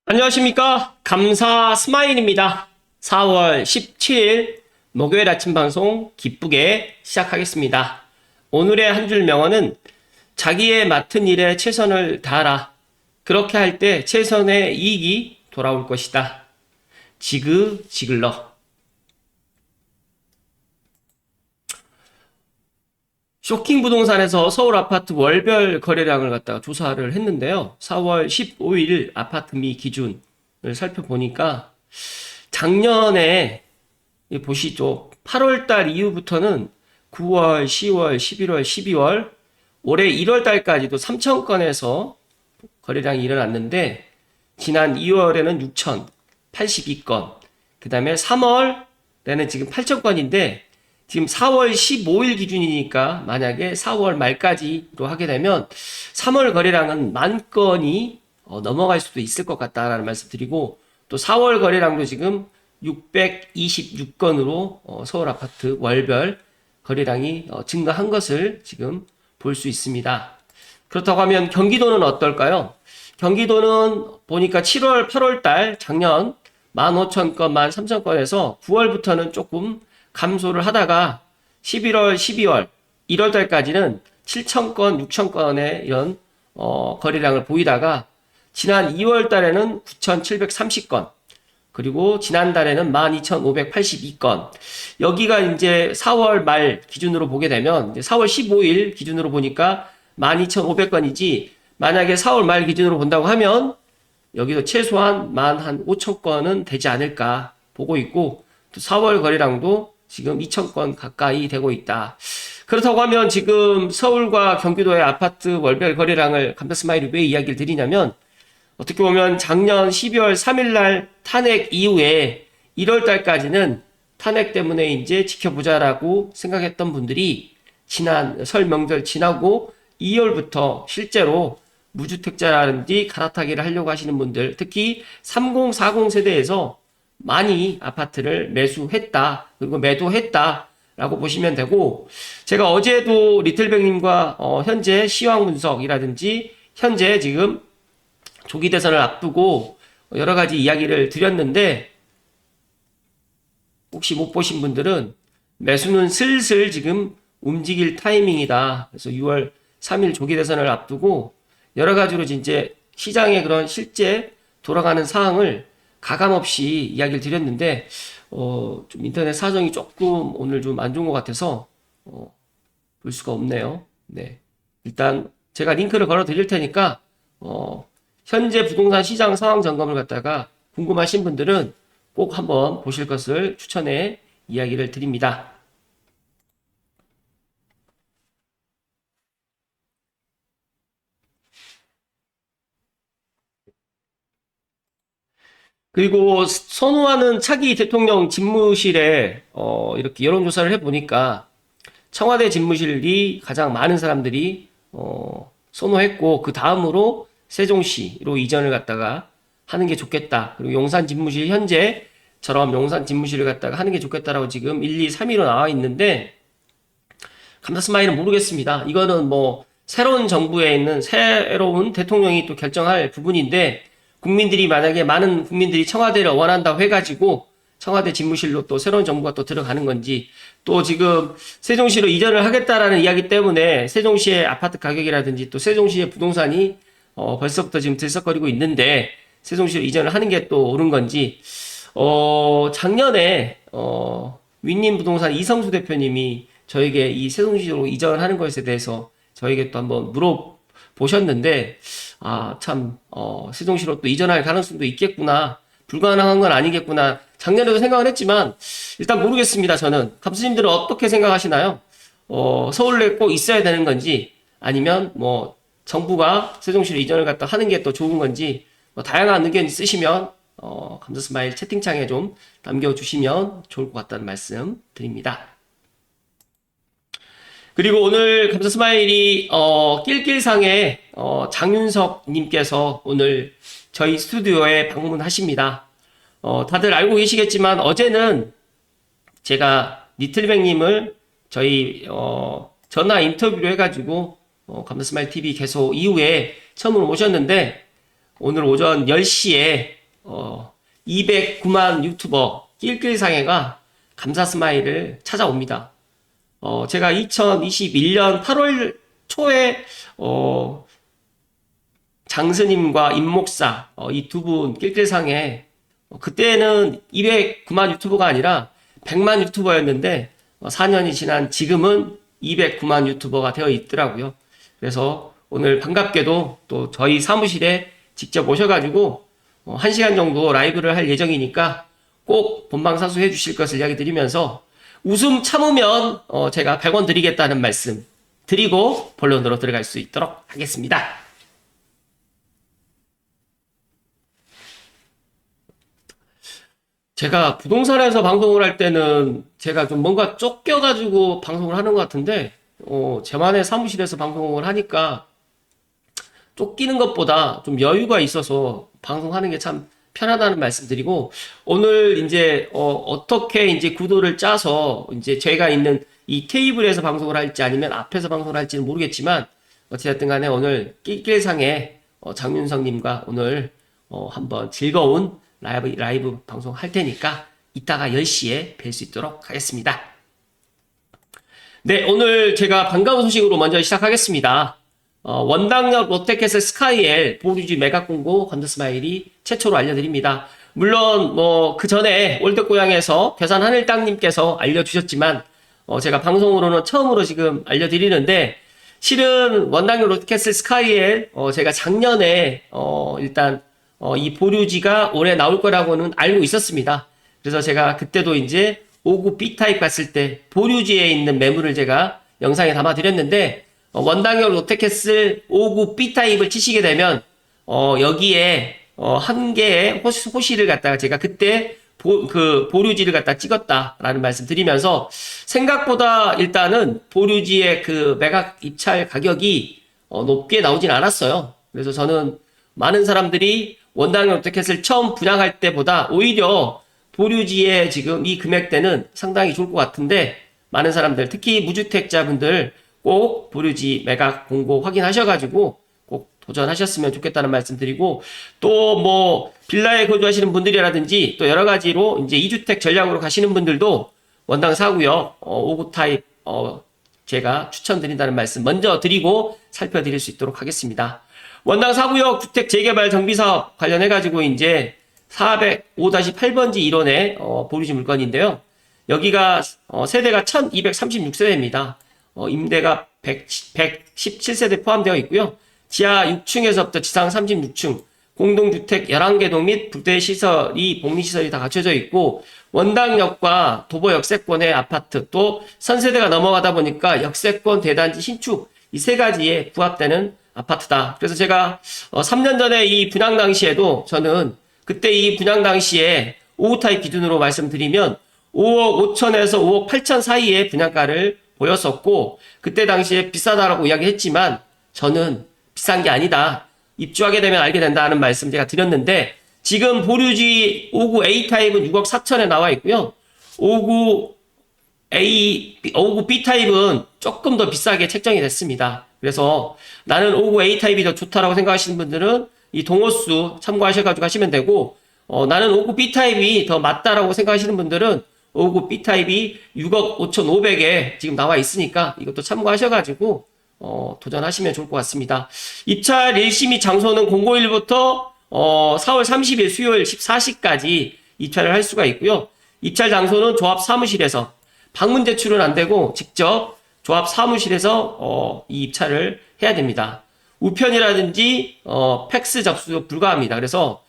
안녕하십니까. 감사 스마일입니다. 4월 17일 목요일 아침 방송 기쁘게 시작하겠습니다. 오늘의 한 줄 명언은 자기의 맡은 일에 최선을 다하라. 그렇게 할 때 최선의 이익이 돌아올 것이다. 지그지글러. 쇼킹 부동산에서 서울 아파트 월별 거래량을 갖다가 조사를 했는데요. 4월 15일 아파트 미 기준을 살펴보니까 작년에 보시죠. 8월 달 이후부터는 9월, 10월, 11월, 12월, 올해 1월 달까지도 3,000건에서 거래량이 일어났는데 지난 2월에는 6,082건, 그 다음에 3월에는 지금 8,000건인데 지금 4월 15일 기준이니까 만약에 4월 말까지로 하게 되면 3월 거래량은 10,000건이 넘어갈 수도 있을 것 같다라는 말씀 드리고, 또 4월 거래량도 지금 626건으로 서울 아파트 월별 거래량이 증가한 것을 지금 볼 수 있습니다. 그렇다고 하면 경기도는 어떨까요? 경기도는 보니까 7월, 8월 달 작년 15,000건, 13,000건에서 9월부터는 조금 감소를 하다가 11월, 12월, 1월 달까지는 7,000건, 6,000건의 이런 거래량을 보이다가 지난 2월 달에는 9,730건, 그리고 지난달에는 12,582건. 여기가 이제 4월 말 기준으로 보게 되면 이제 4월 15일 기준으로 보니까 12,500건이지, 만약에 4월 말 기준으로 본다고 하면 여기서 최소한 15,000건은 되지 않을까 보고 있고, 또 4월 거래량도 지금 2,000건 가까이 되고 있다. 그렇다고 하면 지금 서울과 경기도의 아파트 월별 거래량을 감사스마일이 왜 이야기를 드리냐면, 어떻게 보면 작년 12월 3일 날 탄핵 이후에 1월 달까지는 탄핵 때문에 이제 지켜보자라고 생각했던 분들이 지난 설 명절 지나고 2월부터 실제로 무주택자라든지 갈아타기를 하려고 하시는 분들, 특히 30, 40 세대에서 많이 아파트를 매수했다, 그리고 매도했다 라고 보시면 되고, 제가 어제도 리틀백님과 현재 시황 분석이라든지 현재 지금 조기 대선을 앞두고 여러 가지 이야기를 드렸는데, 혹시 못 보신 분들은 매수는 슬슬 지금 움직일 타이밍이다. 그래서 6월 3일 조기 대선을 앞두고 여러 가지로 이제 시장의 그런 실제 돌아가는 상황을 가감없이 이야기를 드렸는데, 좀 인터넷 사정이 조금 오늘 좀 안 좋은 것 같아서 볼 수가 없네요. 네, 일단 제가 링크를 걸어 드릴 테니까 현재 부동산 시장 상황 점검을 갖다가 궁금하신 분들은 꼭 한번 보실 것을 추천해 이야기를 드립니다. 그리고 선호하는 차기 대통령 집무실에 이렇게 여론조사를 해보니까 청와대 집무실이 가장 많은 사람들이 선호했고, 그 다음으로 세종시로 이전을 갖다가 하는 게 좋겠다. 그리고 용산 집무실, 현재처럼 용산 집무실을 갖다가 하는 게 좋겠다라고 지금 1, 2, 3위로 나와 있는데, 감사스마일은 모르겠습니다. 이거는 뭐 새로운 정부에 있는 새로운 대통령이 또 결정할 부분인데, 국민들이 만약에 많은 국민들이 청와대를 원한다고 해가지고 청와대 집무실로 또 새로운 정부가 또 들어가는 건지, 또 지금 세종시로 이전을 하겠다라는 이야기 때문에 세종시의 아파트 가격이라든지 또 세종시의 부동산이 벌써부터 지금 들썩거리고 있는데 세종시로 이전을 하는 게 또 옳은 건지, 작년에 윈님 부동산 이성수 대표님이 저에게 이 세종시로 이전하는 것에 대해서 저에게 또 한번 물어보셨는데, 참, 세종시로 또 이전할 가능성도 있겠구나. 불가능한 건 아니겠구나. 작년에도 생각을 했지만, 일단 모르겠습니다, 저는. 감수님들은 어떻게 생각하시나요? 서울에 꼭 있어야 되는 건지, 아니면 뭐, 정부가 세종시로 이전을 갖다 하는 게 또 좋은 건지, 뭐 다양한 의견 있으시면, 감사스마일 채팅창에 좀 남겨주시면 좋을 것 같다는 말씀 드립니다. 그리고 오늘 감사스마일이 낄낄상에 장윤석 님께서 오늘 저희 스튜디오에 방문하십니다. 다들 알고 계시겠지만 어제는 제가 니틀백 님을 저희 전화 인터뷰로 해가지고 감사스마일 TV 개소 이후에 처음으로 모셨는데, 오늘 오전 10시에 209만 유튜버 낄낄상해가 감사 스마일을 찾아옵니다. 제가 2021년 8월 초에 장스님과 임목사 이 두 분 낄낄상해 그때는 209만 유튜버가 아니라 100만 유튜버였는데 4년이 지난 지금은 209만 유튜버가 되어 있더라고요. 그래서 오늘 반갑게도 또 저희 사무실에 직접 오셔가지고 1시간 정도 라이브를 할 예정이니까 꼭 본방사수 해주실 것을 이야기 드리면서 웃음 참으면 제가 100원 드리겠다는 말씀 드리고 본론으로 들어갈 수 있도록 하겠습니다. 제가 부동산에서 방송을 할 때는 제가 좀 뭔가 쫓겨가지고 방송을 하는 것 같은데 제만의 사무실에서 방송을 하니까 쫓기는 것보다 좀 여유가 있어서 방송하는 게 참 편하다는 말씀드리고 오늘 이제 어떻게 이제 구도를 짜서 이제 제가 있는 이 테이블에서 방송을 할지 아니면 앞에서 방송을 할지는 모르겠지만 어찌됐든 간에 오늘 낄낄상의 장윤성님과 오늘 한번 즐거운 라이브 방송 할 테니까 이따가 10시에 뵐 수 있도록 하겠습니다. 네, 오늘 제가 반가운 소식으로 먼저 시작하겠습니다. 원당역 롯데캐슬 스카이엘 보류지 매각 공고 건드스마일이 최초로 알려드립니다. 물론 그 전에 올드고향에서 괴산 하늘땅님께서 알려주셨지만 제가 방송으로는 처음으로 지금 알려드리는데 실은 원당역 롯데캐슬 스카이엘 제가 작년에 일단 이 보류지가 올해 나올 거라고는 알고 있었습니다. 그래서 제가 그때도 이제 5구 B타입 갔을 때 보류지에 있는 매물을 제가 영상에 담아 드렸는데 원당역 롯데캐슬 5구 B타입을 치시게 되면 여기에 한 개의 호실을 갖다가 제가 그때 보류지를 갖다 찍었다라는 말씀 드리면서 생각보다 일단은 보류지의 그 매각 입찰 가격이 높게 나오진 않았어요. 그래서 저는 많은 사람들이 원당역 롯데캐슬 처음 분양할 때보다 오히려 보류지의 지금 이 금액대는 상당히 좋을 것 같은데 많은 사람들 특히 무주택자분들 꼭 보류지 매각 공고 확인하셔가지고 꼭 도전하셨으면 좋겠다는 말씀 드리고 또 빌라에 거주하시는 분들이라든지 또 여러 가지로 이제 2주택 전략으로 가시는 분들도 원당 4구역 5구 타입 제가 추천드린다는 말씀 먼저 드리고 살펴드릴 수 있도록 하겠습니다. 원당 4구역 주택 재개발 정비사업 관련해가지고 이제 405-8번지 1원의 보류지 물건인데요. 여기가 세대가 1236세대입니다. 임대가 117세대 포함되어 있고요. 지하 6층에서부터 지상 36층, 공동주택 11개동 및 부대시설이, 복리시설이 다 갖춰져 있고, 원당역과 도보 역세권의 아파트, 또 선세대가 넘어가다 보니까 역세권, 대단지, 신축, 이 세 가지에 부합되는 아파트다. 그래서 제가 3년 전에 이 분양 당시에도 저는 그때 이 분양 당시에 5구 타입 기준으로 말씀드리면 5억 5천에서 5억 8천 사이의 분양가를 보였었고 그때 당시에 비싸다라고 이야기했지만 저는 비싼 게 아니다. 입주하게 되면 알게 된다는 말씀 제가 드렸는데 지금 보류지 5구 A 타입은 6억 4천에 나와 있고요. 5구 B 타입은 조금 더 비싸게 책정이 됐습니다. 그래서 나는 5구 A 타입이 더 좋다라고 생각하시는 분들은 이 동호수 참고하셔가지고 하시면 되고 나는 5구 B 타입이 더 맞다라고 생각하시는 분들은 5구 B타입이 6억 5,500에 지금 나와 있으니까 이것도 참고하셔가지고 도전하시면 좋을 것 같습니다. 입찰 1심의 장소는 051부터 4월 30일 수요일 14시까지 입찰을 할 수가 있고요. 입찰 장소는 조합 사무실에서 방문 제출은 안 되고 직접 조합 사무실에서 이 입찰을 해야 됩니다. 우편이라든지 팩스 접수 불가합니다. 그래서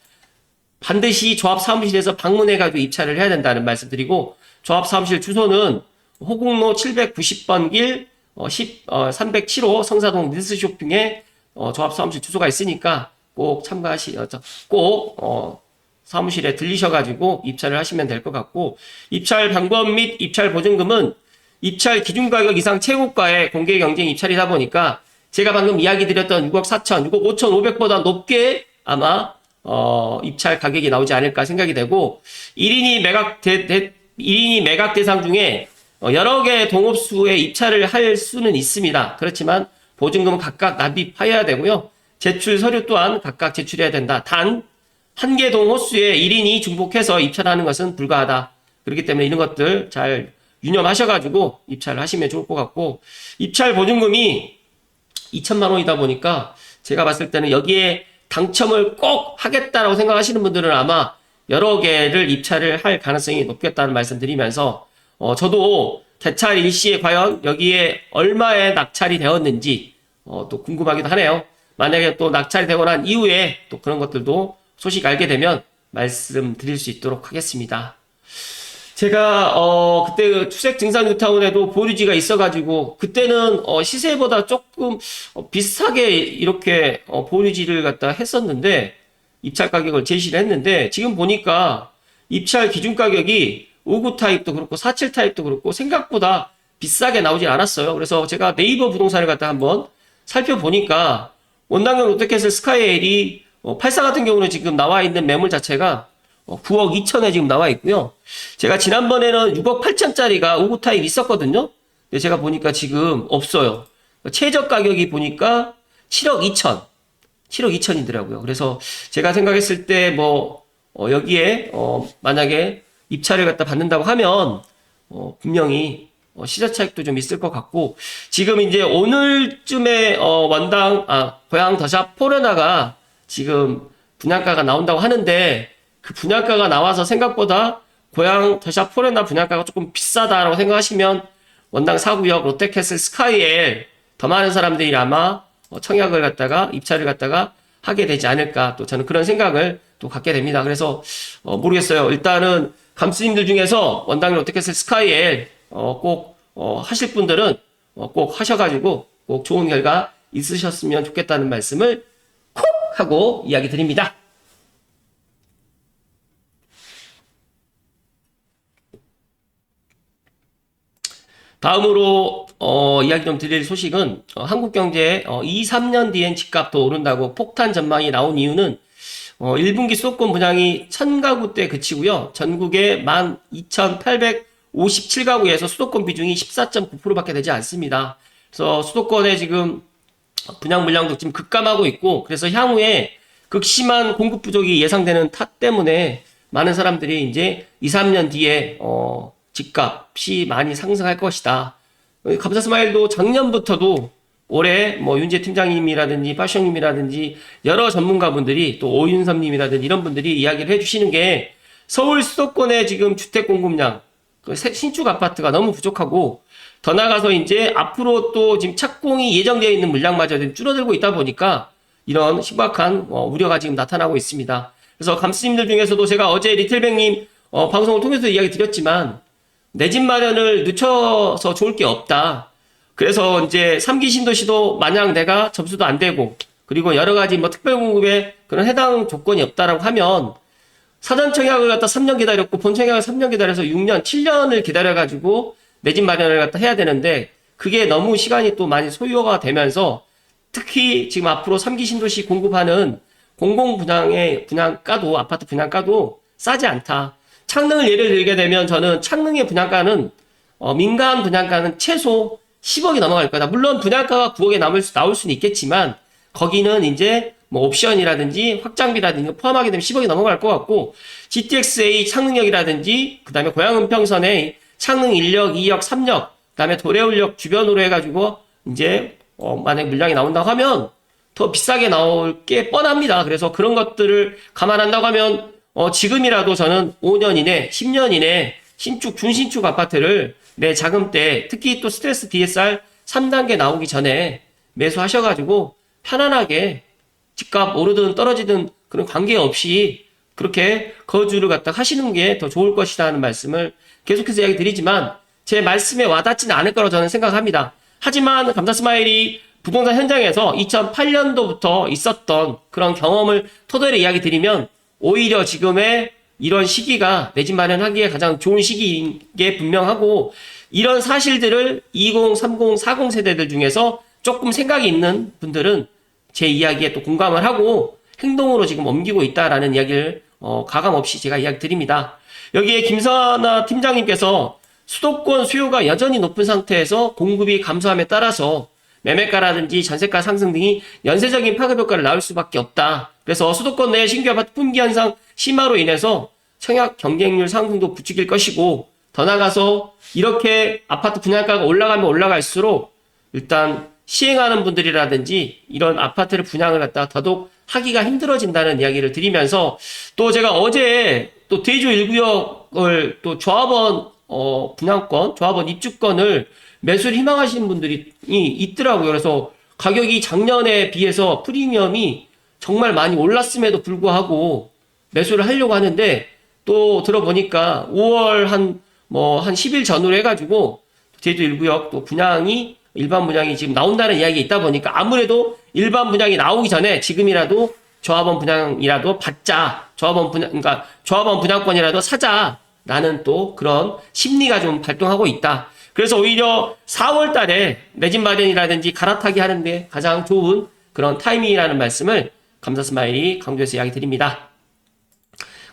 반드시 조합 사무실에서 방문해가지고 입찰을 해야 된다는 말씀 드리고 조합 사무실 주소는 호국로 790번 길 307호 성사동 릴스쇼핑에 조합 사무실 주소가 있으니까 꼭 꼭 사무실에 들리셔가지고 입찰을 하시면 될 것 같고 입찰 방법 및 입찰 보증금은 입찰 기준 가격 이상 최고가의 공개 경쟁 입찰이다 보니까 제가 방금 이야기 드렸던 6억 4천, 6억 5,500보다 높게 아마 입찰 가격이 나오지 않을까 생각이 되고 1인이 매각 대상 중에 여러 개의 동업수에 입찰을 할 수는 있습니다. 그렇지만 보증금은 각각 납입하여야 되고요. 제출 서류 또한 각각 제출해야 된다. 단 한 개 동 호수에 1인이 중복해서 입찰하는 것은 불가하다. 그렇기 때문에 이런 것들 잘 유념하셔가지고 입찰을 하시면 좋을 것 같고, 입찰 보증금이 2천만 원이다 보니까 제가 봤을 때는 여기에 당첨을 꼭 하겠다라고 생각하시는 분들은 아마 여러 개를 입찰을 할 가능성이 높겠다는 말씀 드리면서, 저도 개찰 일시에 과연 여기에 얼마에 낙찰이 되었는지 또 궁금하기도 하네요. 만약에 또 낙찰이 되고 난 이후에 또 그런 것들도 소식 알게 되면 말씀드릴 수 있도록 하겠습니다. 제가 그때 그 투색 증산 뉴타운에도 보류지가 있어가지고 그때는 시세보다 조금 비슷하게 이렇게 보류지를 갖다 했었는데, 입찰 가격을 제시를 했는데, 지금 보니까 입찰 기준 가격이 59 타입도 그렇고 47 타입도 그렇고 생각보다 비싸게 나오진 않았어요. 그래서 제가 네이버 부동산을 갖다 한번 살펴보니까 원당형 롯데캐슬 스카이엘이 84 같은 경우는 지금 나와 있는 매물 자체가 9억 2천에 지금 나와 있고요. 제가 지난번에는 6억 8천짜리가 59 타입 있었거든요. 근데 제가 보니까 지금 없어요. 최저 가격이 보니까 7억 2천. 7억 2천이더라고요. 그래서 제가 생각했을 때 여기에 만약에 입찰을 갖다 받는다고 하면 분명히 시세 차익도 좀 있을 것 같고, 지금 이제 오늘쯤에 고양 더샵 포레나가 지금 분양가가 나온다고 하는데, 그 분양가가 나와서 생각보다 고양 더샵 포레나 분양가가 조금 비싸다라고 생각하시면 원당 4구역 롯데캐슬 스카이엘 더 많은 사람들이 아마 청약을 갖다가 입찰을 갖다가 하게 되지 않을까, 또 저는 그런 생각을 또 갖게 됩니다. 그래서 모르겠어요. 일단은 감수님들 중에서 원당 롯데캐슬 스카이엘 꼭 하실 분들은 꼭 하셔가지고 꼭 좋은 결과 있으셨으면 좋겠다는 말씀을 콕 하고 이야기 드립니다. 다음으로 이야기 좀 드릴 소식은 한국경제 2, 3년 뒤엔 집값 더 오른다고 폭탄 전망이 나온 이유는 1분기 수도권 분양이 1000가구대 그치고요. 전국에 12,857가구에서 수도권 비중이 14.9%밖에 되지 않습니다. 그래서 수도권에 지금 분양 물량도 지금 급감하고 있고, 그래서 향후에 극심한 공급 부족이 예상되는 탓 때문에 많은 사람들이 이제 2, 3년 뒤에 집값이 많이 상승할 것이다. 감사스마일도 작년부터도 올해 윤재 팀장님이라든지 파시형님이라든지 여러 전문가분들이 또 오윤섭님이라든지 이런 분들이 이야기를 해주시는 게, 서울 수도권의 지금 주택 공급량, 신축 아파트가 너무 부족하고, 더 나아가서 이제 앞으로 또 지금 착공이 예정되어 있는 물량마저 줄어들고 있다 보니까 이런 심각한 우려가 지금 나타나고 있습니다. 그래서 감스님들 중에서도 제가 어제 리틀뱅님 방송을 통해서 이야기 드렸지만, 내 집 마련을 늦춰서 좋을 게 없다. 그래서 이제 3기 신도시도 마냥 내가 접수도 안 되고, 그리고 여러 가지 특별공급에 그런 해당 조건이 없다라고 하면, 사전 청약을 갖다 3년 기다렸고 본 청약을 3년 기다려서 6년, 7년을 기다려가지고 내 집 마련을 갖다 해야 되는데, 그게 너무 시간이 또 많이 소요가 되면서, 특히 지금 앞으로 3기 신도시 공급하는 공공분양의 분양가도, 아파트 분양가도 싸지 않다. 창릉을 예를 들게 되면 저는 창릉의 분양가는 민간 분양가는 최소 10억이 넘어갈 거다. 물론 분양가가 9억에 나올 수는 있겠지만, 거기는 이제 옵션이라든지 확장비라든지 포함하게 되면 10억이 넘어갈 것 같고, GTX-A 창릉역이라든지 그 다음에 고양은평선의 창릉 1역, 2역, 3역, 그 다음에 도래울역 주변으로 해가지고 이제 만약에 물량이 나온다고 하면 더 비싸게 나올 게 뻔합니다. 그래서 그런 것들을 감안한다고 하면 지금이라도 저는 5년 이내, 10년 이내 신축, 준신축 아파트를 내 자금 때, 특히 또 스트레스 DSR 3단계 나오기 전에 매수하셔가지고 편안하게 집값 오르든 떨어지든 그런 관계없이 그렇게 거주를 갖다 하시는 게 더 좋을 것이다 하는 말씀을 계속해서 이야기 드리지만, 제 말씀에 와닿지는 않을 거라고 저는 생각합니다. 하지만 감사스마일이 부동산 현장에서 2008년도부터 있었던 그런 경험을 토대로 이야기 드리면, 오히려 지금의 이런 시기가 내 집 마련하기에 가장 좋은 시기인 게 분명하고, 이런 사실들을 20, 30, 40 세대들 중에서 조금 생각이 있는 분들은 제 이야기에 또 공감을 하고 행동으로 지금 옮기고 있다라는 이야기를 가감 없이 제가 이야기 드립니다. 여기에 김선아 팀장님께서 수도권 수요가 여전히 높은 상태에서 공급이 감소함에 따라서 매매가라든지 전세가 상승 등이 연쇄적인 파급 효과를 낳을 수밖에 없다. 그래서 수도권 내 신규 아파트 품귀 현상 심화로 인해서 청약 경쟁률 상승도 부추길 것이고, 더 나아가서 이렇게 아파트 분양가가 올라가면 올라갈수록 일단 시행하는 분들이라든지 이런 아파트를 분양을 갖다가 더더욱 하기가 힘들어진다는 이야기를 드리면서, 또 제가 어제 또 대주 1구역을 또 조합원 분양권, 조합원 입주권을 매수를 희망하시는 분들이 있더라고요. 그래서 가격이 작년에 비해서 프리미엄이 정말 많이 올랐음에도 불구하고 매수를 하려고 하는데, 또 들어보니까 5월 한 10일 전후로 해가지고 제주 1구역 또 일반 분양이 지금 나온다는 이야기가 있다 보니까 아무래도 일반 분양이 나오기 전에 지금이라도 조합원 분양이라도 받자, 그러니까 조합원 분양권이라도 사자라는 또 그런 심리가 좀 발동하고 있다. 그래서 오히려 4월 달에 내 집 마련이라든지 갈아타기 하는데 가장 좋은 그런 타이밍이라는 말씀을 감사 스마일이 강조해서 이야기 드립니다.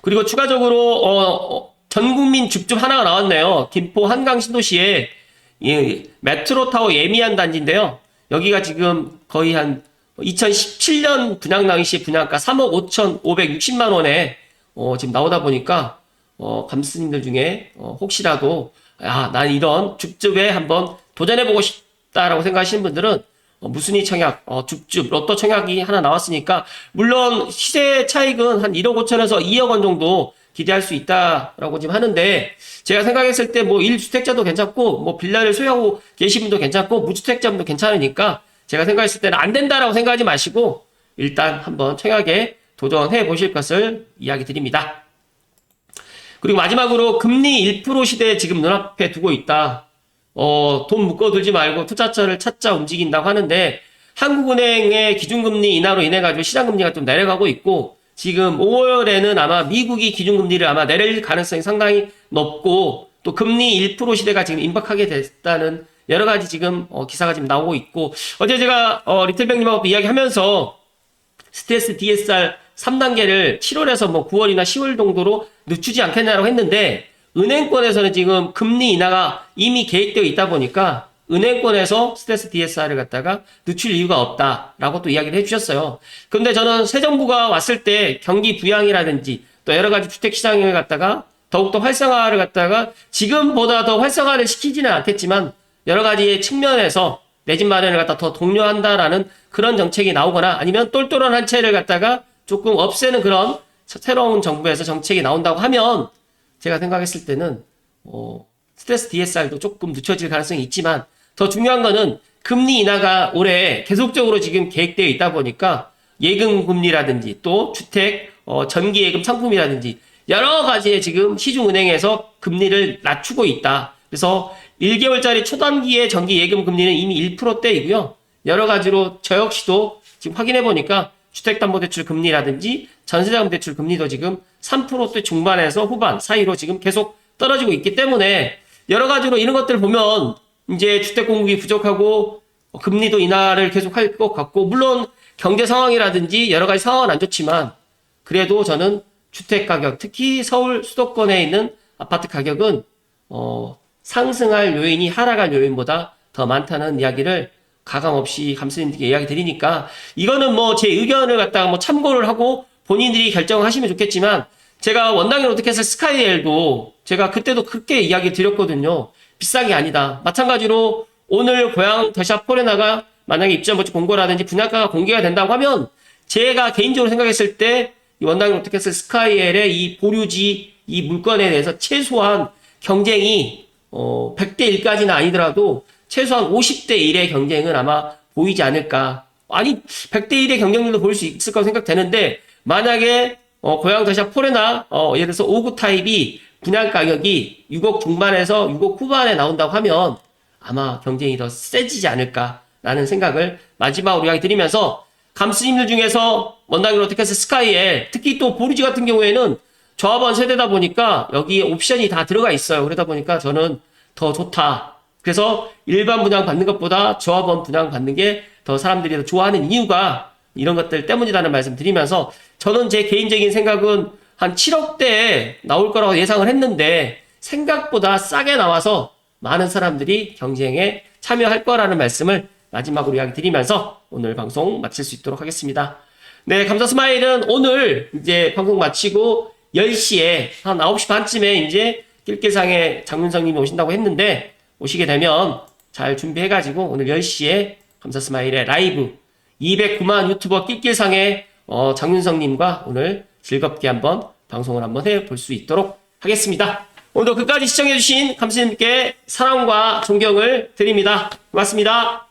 그리고 추가적으로 전국민 줍줍 하나가 나왔네요. 김포 한강 신도시에 메트로타워 예미한 단지인데요. 여기가 지금 거의 한 2017년 분양 당시 분양가 3억 5,560만 원에 지금 나오다 보니까 감스님들 중에 혹시라도 난 이런 줍줍에 한번 도전해보고 싶다라고 생각하시는 분들은 무순위 청약, 줍줍, 로또 청약이 하나 나왔으니까, 물론 시세 차익은 한 1억 5천에서 2억 원 정도 기대할 수 있다라고 지금 하는데, 제가 생각했을 때 1주택자도 괜찮고, 빌라를 소유하고 계신 분도 괜찮고, 무주택자분도 괜찮으니까, 제가 생각했을 때는 안 된다라고 생각하지 마시고, 일단 한번 청약에 도전해 보실 것을 이야기 드립니다. 그리고 마지막으로 금리 1% 시대에 지금 눈앞에 두고 있다. 돈 묶어두지 말고 투자처를 찾자 움직인다고 하는데, 한국은행의 기준금리 인하로 인해가지고 시장금리가 좀 내려가고 있고, 지금 5월에는 아마 미국이 기준금리를 아마 내릴 가능성이 상당히 높고, 또 금리 1% 시대가 지금 임박하게 됐다는 여러 가지 지금 기사가 지금 나오고 있고, 어제 제가 리틀뱅님하고 이야기하면서 스트레스 DSR 3단계를 7월에서 9월이나 10월 정도로 늦추지 않겠냐라고 했는데, 은행권에서는 지금 금리 인하가 이미 계획되어 있다 보니까 은행권에서 스트레스 DSR을 갖다가 늦출 이유가 없다라고 또 이야기를 해주셨어요. 그런데 저는 새 정부가 왔을 때 경기 부양이라든지 또 여러 가지 주택 시장을 갖다가 더욱더 활성화를 갖다가 지금보다 더 활성화를 시키지는 않겠지만 여러 가지 측면에서 내 집 마련을 갖다 더 독려한다라는 그런 정책이 나오거나, 아니면 똘똘한 한 채를 갖다가 조금 없애는 그런 새로운 정부에서 정책이 나온다고 하면, 제가 생각했을 때는 스트레스 DSR도 조금 늦춰질 가능성이 있지만, 더 중요한 거는 금리 인하가 올해 계속적으로 지금 계획되어 있다 보니까 예금 금리라든지 또 주택 전기 예금 상품이라든지 여러 가지의 지금 시중은행에서 금리를 낮추고 있다. 그래서 1개월짜리 초단기의 전기 예금 금리는 이미 1%대이고요. 여러 가지로 저 역시도 지금 확인해 보니까 주택담보대출 금리라든지 전세자금 대출 금리도 지금 3%대 중반에서 후반 사이로 지금 계속 떨어지고 있기 때문에, 여러 가지로 이런 것들을 보면 이제 주택 공급이 부족하고 금리도 인하를 계속 할 것 같고, 물론 경제 상황이라든지 여러 가지 상황은 안 좋지만 그래도 저는 주택 가격, 특히 서울 수도권에 있는 아파트 가격은 상승할 요인이 하락할 요인보다 더 많다는 이야기를 가감없이 감스님들께 이야기 드리니까, 이거는 제 의견을 갖다가 참고를 하고 본인들이 결정하시면 좋겠지만, 제가 원당형 롯데캐슬 스카이엘도 제가 그때도 그렇게 이야기 드렸거든요. 비싼 게 아니다. 마찬가지로 오늘 고양 더샵 포레나가 만약에 입점 공고라든지 분양가가 공개가 된다고 하면, 제가 개인적으로 생각했을 때 이 원당형 롯데캐슬 스카이엘의 이 보유지 이 물건에 대해서 최소한 경쟁이 100대 1까지는 아니더라도 최소한 50대 1의 경쟁은 아마 보이지 않을까. 아니 100대 1의 경쟁률도 보일 수 있을 거라고 생각되는데, 만약에 고양 더샵 포레나 예를 들어서 5구 타입이 분양 가격이 6억 중반에서 6억 후반에 나온다고 하면 아마 경쟁이 더 세지지 않을까라는 생각을 마지막으로 이야기 드리면서, 감스님들 중에서 원당형 롯데캐슬 스카이에 특히 또 보루지 같은 경우에는 조합원 세대다 보니까 여기에 옵션이 다 들어가 있어요. 그러다 보니까 저는 더 좋다. 그래서 일반 분양 받는 것보다 조합원 분양 받는 게 더 사람들이 더 좋아하는 이유가 이런 것들 때문이라는 말씀 드리면서, 저는 제 개인적인 생각은 한 7억대에 나올 거라고 예상을 했는데 생각보다 싸게 나와서 많은 사람들이 경쟁에 참여할 거라는 말씀을 마지막으로 이야기 드리면서 오늘 방송 마칠 수 있도록 하겠습니다. 네, 감사 스마일은 오늘 이제 방송 마치고 10시에 한 9시 반쯤에 이제 낄낄상에 장윤성님이 오신다고 했는데 오시게 되면 잘 준비해가지고 오늘 10시에 감사 스마일의 라이브 209만 유튜버 낄낄상의 장윤성님과 오늘 즐겁게 한번 방송을 한번 해볼 수 있도록 하겠습니다. 오늘도 끝까지 시청해주신 감사님께 사랑과 존경을 드립니다. 고맙습니다.